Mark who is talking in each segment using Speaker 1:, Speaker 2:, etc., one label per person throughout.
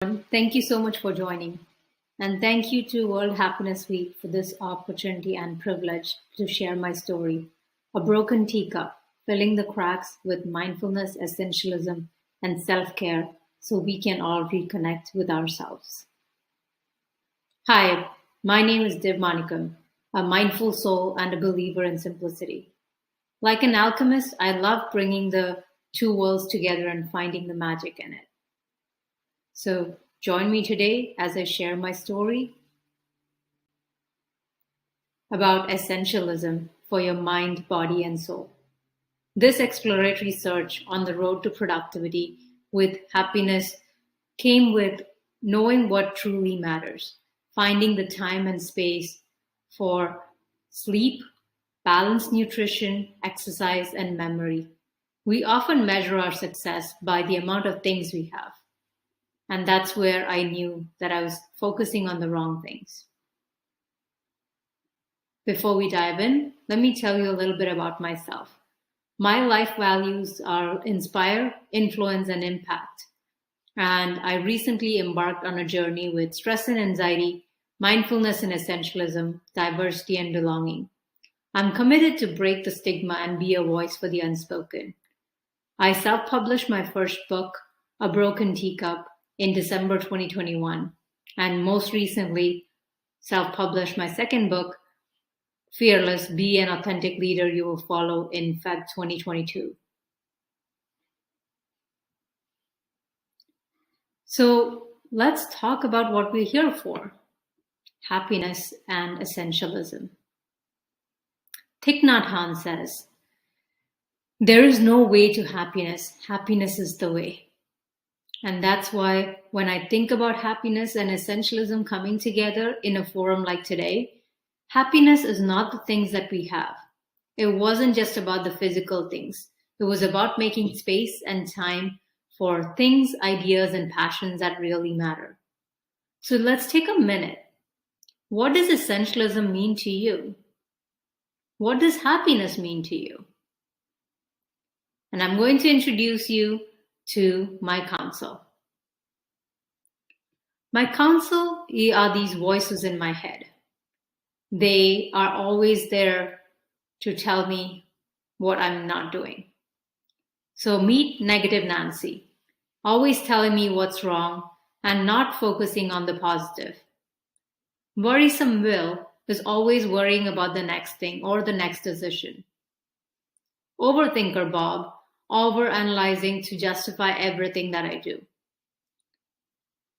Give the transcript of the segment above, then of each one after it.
Speaker 1: Thank you so much for joining. And thank you to World Happiness Week for this opportunity and privilege to share my story. A broken teacup, filling the cracks with mindfulness, essentialism, and self care so we can all reconnect with ourselves. Hi, my name is Div Manickam, a mindful soul and a believer in simplicity. Like an alchemist, I love bringing the two worlds together and finding the magic in it. So join me today as I share my story about essentialism for your mind, body, and soul. This exploratory search on the road to productivity with happiness came with knowing what truly matters, finding the time and space for sleep, balanced nutrition, exercise, and memory. We often measure our success by the amount of things we have. And that's where I knew that I was focusing on the wrong things. Before we dive in, let me tell you a little bit about myself. My life values are inspire, influence, and impact. And I recently embarked on a journey with stress and anxiety, mindfulness and essentialism, diversity and belonging. I'm committed to break the stigma and be a voice for the unspoken. I self-published my first book, A Broken Teacup, in December 2021, and most recently self-published my second book, Fearless, Be an Authentic Leader You Will Follow, in Feb 2022. So let's talk about what we're here for, happiness and essentialism. Thich Nhat Hanh says, there is no way to happiness. Happiness is the way. And that's why when I think about happiness and essentialism coming together in a forum like today, happiness is not the things that we have. It wasn't just about the physical things. It was about making space and time for things, ideas, and passions that really matter. So let's take a minute. What does essentialism mean to you? What does happiness mean to you? And I'm going to introduce you to my counsel. My counsel are these voices in my head. They are always there to tell me what I'm not doing. So meet negative Nancy, always telling me what's wrong and not focusing on the positive. Worrisome Will is always worrying about the next thing or the next decision. Overthinker Bob, overanalyzing to justify everything that I do.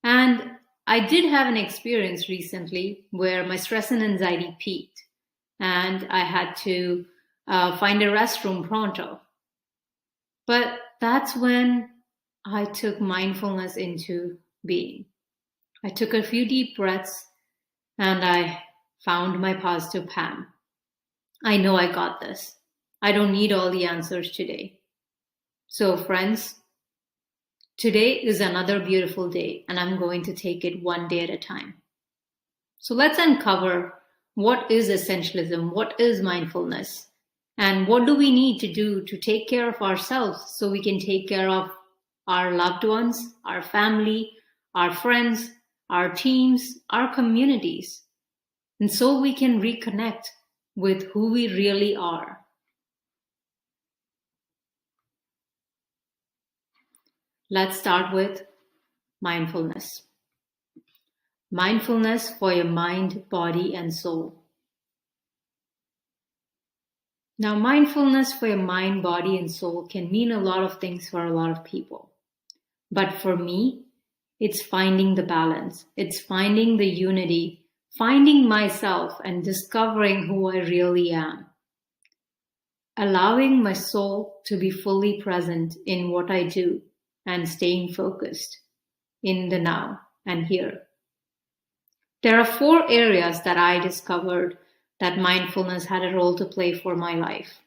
Speaker 1: And I did have an experience recently where my stress and anxiety peaked and I had to find a restroom pronto. But that's when I took mindfulness into being. I took a few deep breaths and I found my positive Pam. I know I got this. I don't need all the answers today. So friends, today is another beautiful day, and I'm going to take it one day at a time. So let's uncover what is essentialism, what is mindfulness, and what do we need to do to take care of ourselves so we can take care of our loved ones, our family, our friends, our teams, our communities, and so we can reconnect with who we really are. Let's start with mindfulness. Mindfulness for your mind, body, and soul. Now, mindfulness for your mind, body, and soul can mean a lot of things for a lot of people. But for me, it's finding the balance. It's finding the unity, finding myself and discovering who I really am. Allowing my soul to be fully present in what I do and staying focused in the now and here. There are 4 areas that I discovered that mindfulness had a role to play for my life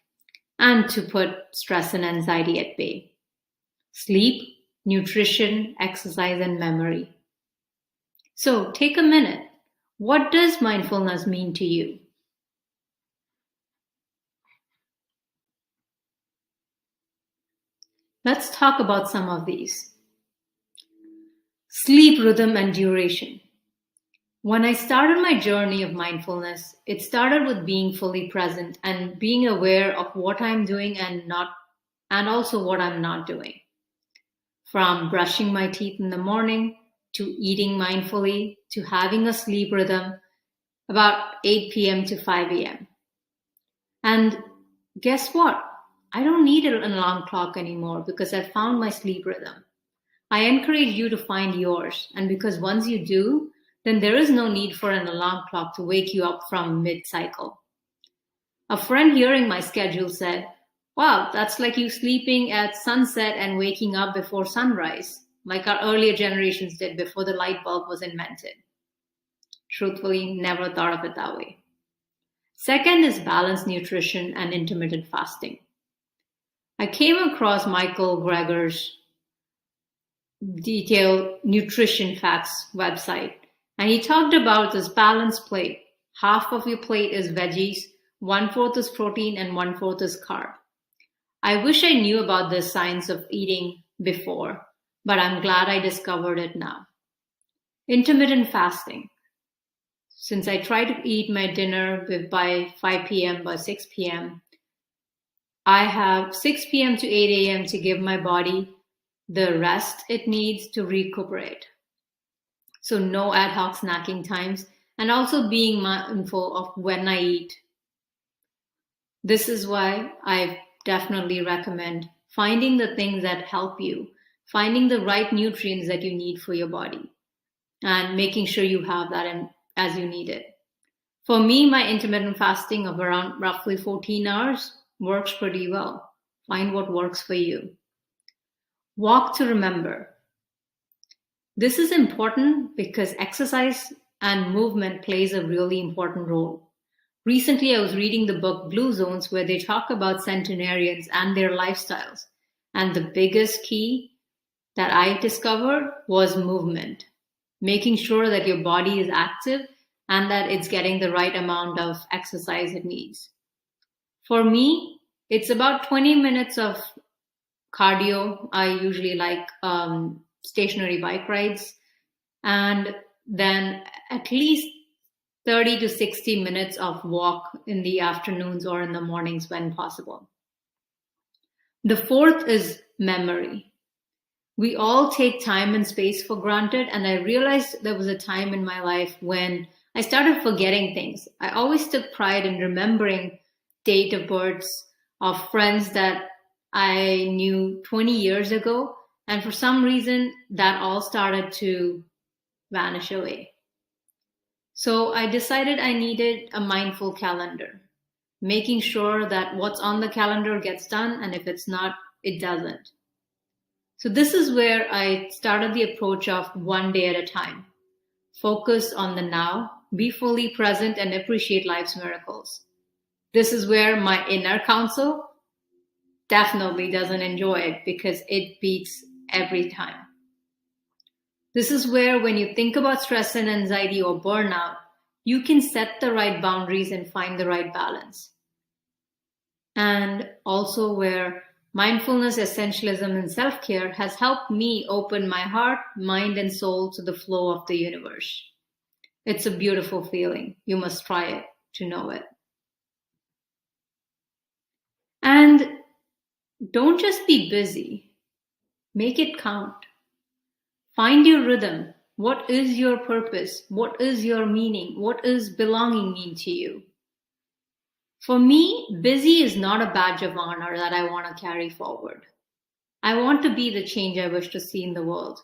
Speaker 1: and to put stress and anxiety at bay. Sleep, nutrition, exercise, and memory. So take a minute. What does mindfulness mean to you? Let's talk about some of these. Sleep rhythm and duration. When I started my journey of mindfulness, it started with being fully present and being aware of what I'm doing and also what I'm not doing. From brushing my teeth in the morning to eating mindfully to having a sleep rhythm about 8 p.m. to 5 a.m. And guess what? I don't need an alarm clock anymore because I found my sleep rhythm. I encourage you to find yours, and because once you do, then there is no need for an alarm clock to wake you up from mid-cycle. A friend hearing my schedule said, "Wow, that's like you sleeping at sunset and waking up before sunrise, like our earlier generations did before the light bulb was invented." Truthfully, never thought of it that way. Second is balanced nutrition and intermittent fasting. I came across Michael Greger's detailed nutrition facts website, and he talked about this balanced plate. Half of your plate is veggies, 1/4 is protein, and 1/4 is carb. I wish I knew about this science of eating before, but I'm glad I discovered it now. Intermittent fasting. Since I try to eat my dinner by 5 p.m., by 6 p.m., I have 6 p.m. to 8 a.m. to give my body the rest it needs to recuperate. So no ad hoc snacking times, and also being mindful of when I eat. This is why I definitely recommend finding the things that help you, finding the right nutrients that you need for your body, and making sure you have that as you need it. For me, my intermittent fasting of around roughly 14 hours works pretty well. Find what works for you. Walk to remember. This is important because exercise and movement plays a really important role. Recently, I was reading the book Blue Zones where they talk about centenarians and their lifestyles. And the biggest key that I discovered was movement. Making sure that your body is active and that it's getting the right amount of exercise it needs. For me, it's about 20 minutes of cardio. I usually like stationary bike rides, and then at least 30 to 60 minutes of walk in the afternoons or in the mornings when possible. The fourth is memory. We all take time and space for granted, and I realized there was a time in my life when I started forgetting things. I always took pride in remembering date of births of friends that I knew 20 years ago, and for some reason that all started to vanish away. So I decided I needed a mindful calendar, making sure that what's on the calendar gets done, and if it's not, it doesn't. So this is where I started the approach of one day at a time. Focus on the now, be fully present, and appreciate life's miracles. This is where my inner counsel definitely doesn't enjoy it because it beats every time. This is where when you think about stress and anxiety or burnout, you can set the right boundaries and find the right balance. And also where mindfulness, essentialism, and self-care has helped me open my heart, mind, and soul to the flow of the universe. It's a beautiful feeling. You must try it to know it. And don't just be busy. Make it count. Find your rhythm. What is your purpose? What is your meaning? What does belonging mean to you? For me, busy is not a badge of honor that I want to carry forward. I want to be the change I wish to see in the world.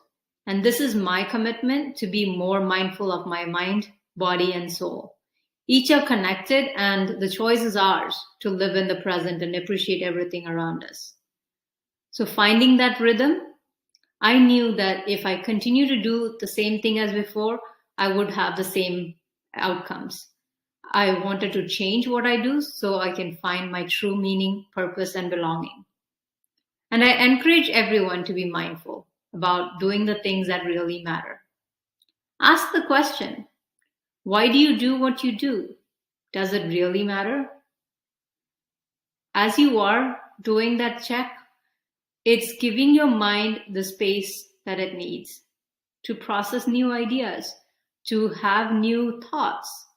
Speaker 1: And this is my commitment to be more mindful of my mind, body, and soul. Each are connected, and the choice is ours to live in the present and appreciate everything around us. So finding that rhythm, I knew that if I continue to do the same thing as before, I would have the same outcomes. I wanted to change what I do so I can find my true meaning, purpose, and belonging. And I encourage everyone to be mindful about doing the things that really matter. Ask the question, why do you do what you do? Does it really matter? As you are doing that check, it's giving your mind the space that it needs. to process new ideas, to have new thoughts.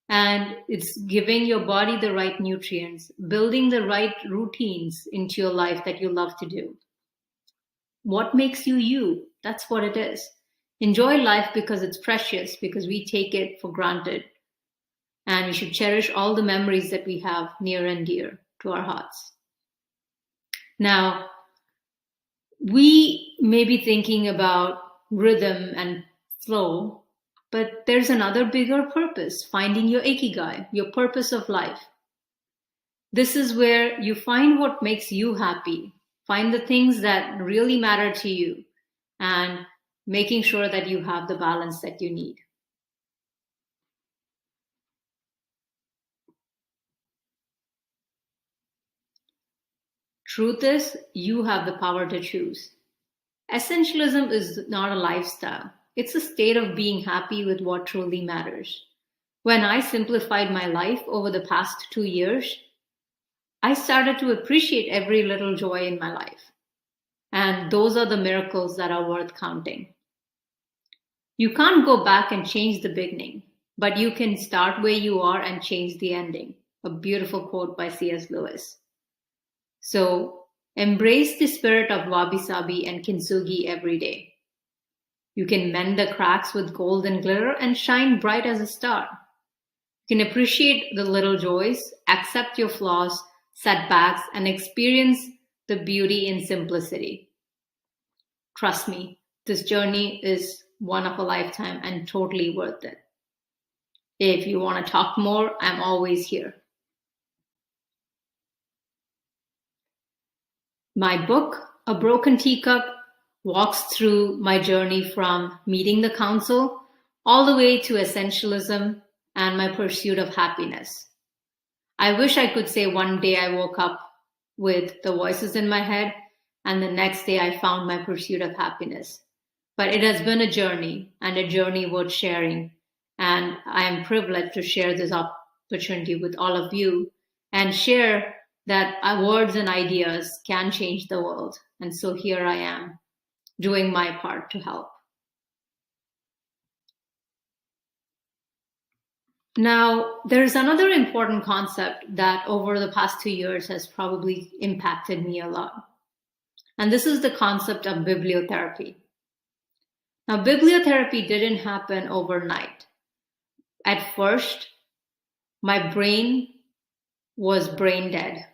Speaker 1: And it's giving your body the right nutrients, building the right routines into your life that you love to do. What makes you you? That's what it is. Enjoy life because it's precious, because we take it for granted. And we should cherish all the memories that we have near and dear to our hearts. Now, we may be thinking about rhythm and flow, but there's another bigger purpose, finding your ikigai, your purpose of life. This is where you find what makes you happy, find the things that really matter to you, and making sure that you have the balance that you need. Truth is, you have the power to choose. Essentialism is not a lifestyle. It's a state of being happy with what truly matters. When I simplified my life over the past 2 years, I started to appreciate every little joy in my life. And those are the miracles that are worth counting. You can't go back and change the beginning, but you can start where you are and change the ending. A beautiful quote by C.S. Lewis. So embrace the spirit of wabi-sabi and kintsugi every day. You can mend the cracks with golden glitter and shine bright as a star. You can appreciate the little joys, accept your flaws, setbacks, and experience the beauty in simplicity. Trust me, this journey is one of a lifetime and totally worth it. If you want to talk more, I'm always here. My book, A Broken Teacup, walks through my journey from meeting the counsel all the way to essentialism and my pursuit of happiness. I wish I could say one day I woke up with the voices in my head and the next day I found my pursuit of happiness. But it has been a journey, and a journey worth sharing. And I am privileged to share this opportunity with all of you and share that our words and ideas can change the world. And so here I am, doing my part to help. Now, there's another important concept that over the past 2 years has probably impacted me a lot. And this is the concept of bibliotherapy. Now, bibliotherapy didn't happen overnight. At first, my brain was brain dead.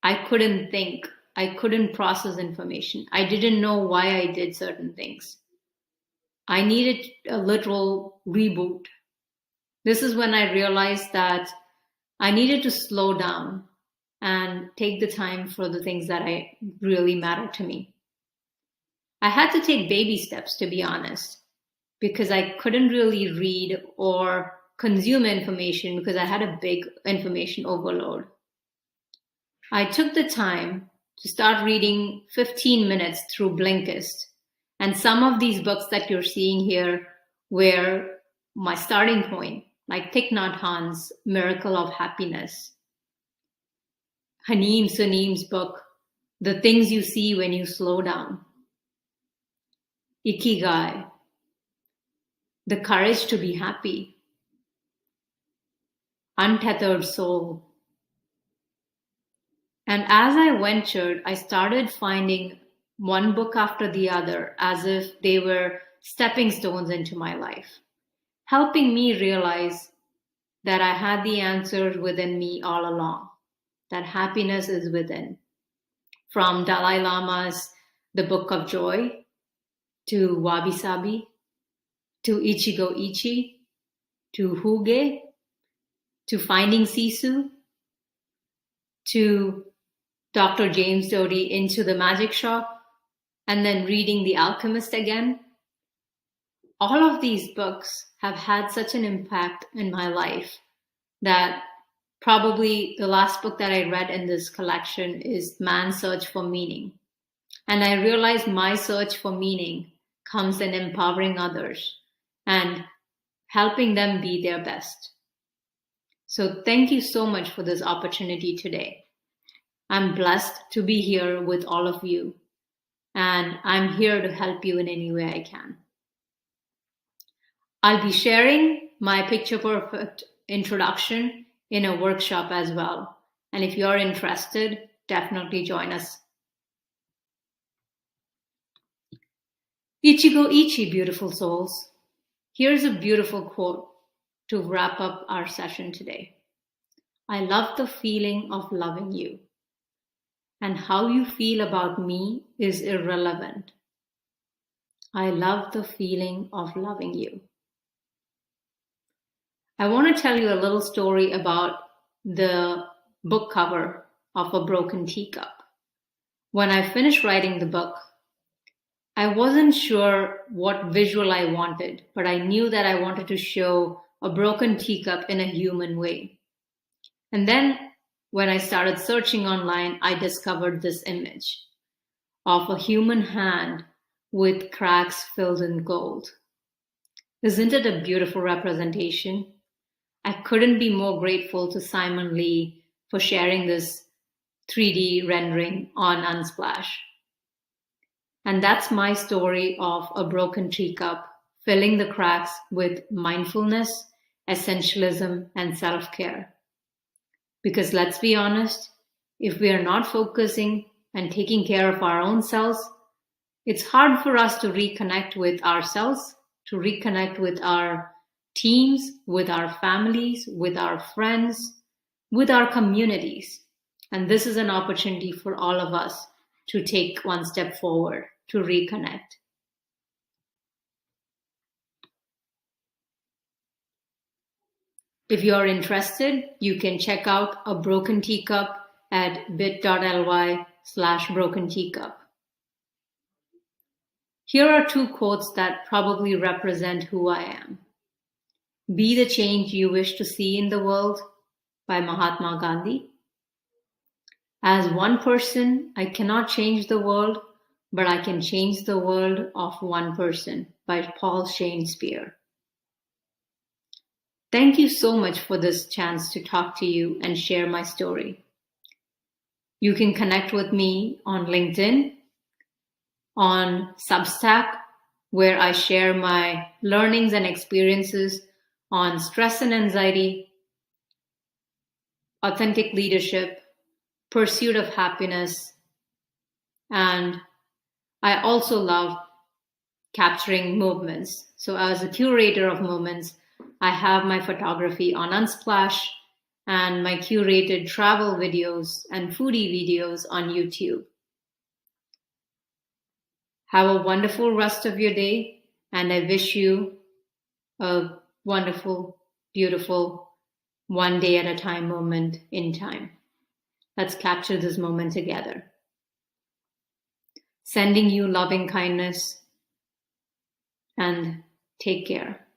Speaker 1: I couldn't think. I couldn't process information. I didn't know why I did certain things. I needed a literal reboot. This is when I realized that I needed to slow down and take the time for the things that really matter to me. I had to take baby steps, to be honest, because I couldn't really read or consume information because I had a big information overload. I took the time to start reading 15 minutes through Blinkist. And some of these books that you're seeing here were my starting point, like Thich Nhat Hanh's Miracle of Happiness, Haneem Suneem's book, The Things You See When You Slow Down, Ikigai, The Courage to Be Happy, Untethered Soul. And as I ventured, I started finding one book after the other as if they were stepping stones into my life, helping me realize that I had the answers within me all along, that happiness is within. From Dalai Lama's The Book of Joy, to Wabi Sabi, to Ichigo Ichi, to Huge, to Finding Sisu, to Dr. James Doty Into the Magic Shop, and then reading The Alchemist again. All of these books have had such an impact in my life that probably the last book that I read in this collection is Man's Search for Meaning. And I realized my search for meaning comes in empowering others and helping them be their best. So thank you so much for this opportunity today. I'm blessed to be here with all of you. and I'm here to help you in any way I can. I'll be sharing my picture perfect introduction in a workshop as well. And if you're interested, definitely join us. Ichigo Ichi, beautiful souls. Here's a beautiful quote to wrap up our session today. I love the feeling of loving you, and how you feel about me is irrelevant. I love the feeling of loving you. I want to tell you a little story about the book cover of A Broken Teacup. When I finished writing the book, I wasn't sure what visual I wanted, but I knew that I wanted to show a broken teacup in a human way. And then when I started searching online, I discovered this image of a human hand with cracks filled in gold. Isn't it a beautiful representation? I couldn't be more grateful to Simon Lee for sharing this 3D rendering on Unsplash. And that's my story of a broken teacup, filling the cracks with mindfulness, essentialism, and self-care. Because let's be honest, if we are not focusing and taking care of our own selves, it's hard for us to reconnect with ourselves, to reconnect with our teams, with our families, with our friends, with our communities. And this is an opportunity for all of us to take one step forward, to reconnect. If you're interested, you can check out A Broken Teacup at bit.ly/broken teacup. Here are 2 quotes that probably represent who I am. Be the change you wish to see in the world by Mahatma Gandhi. As one person, I cannot change the world, but I can change the world of one person by Paul Shakespeare. Thank you so much for this chance to talk to you and share my story. You can connect with me on LinkedIn, on Substack, where I share my learnings and experiences on stress and anxiety, authentic leadership, pursuit of happiness, and I also love capturing moments. So as a curator of moments, I have my photography on Unsplash and my curated travel videos and foodie videos on YouTube. Have a wonderful rest of your day, and I wish you a wonderful, beautiful, one day at a time moment in time. Let's capture this moment together. Sending you loving kindness, and take care.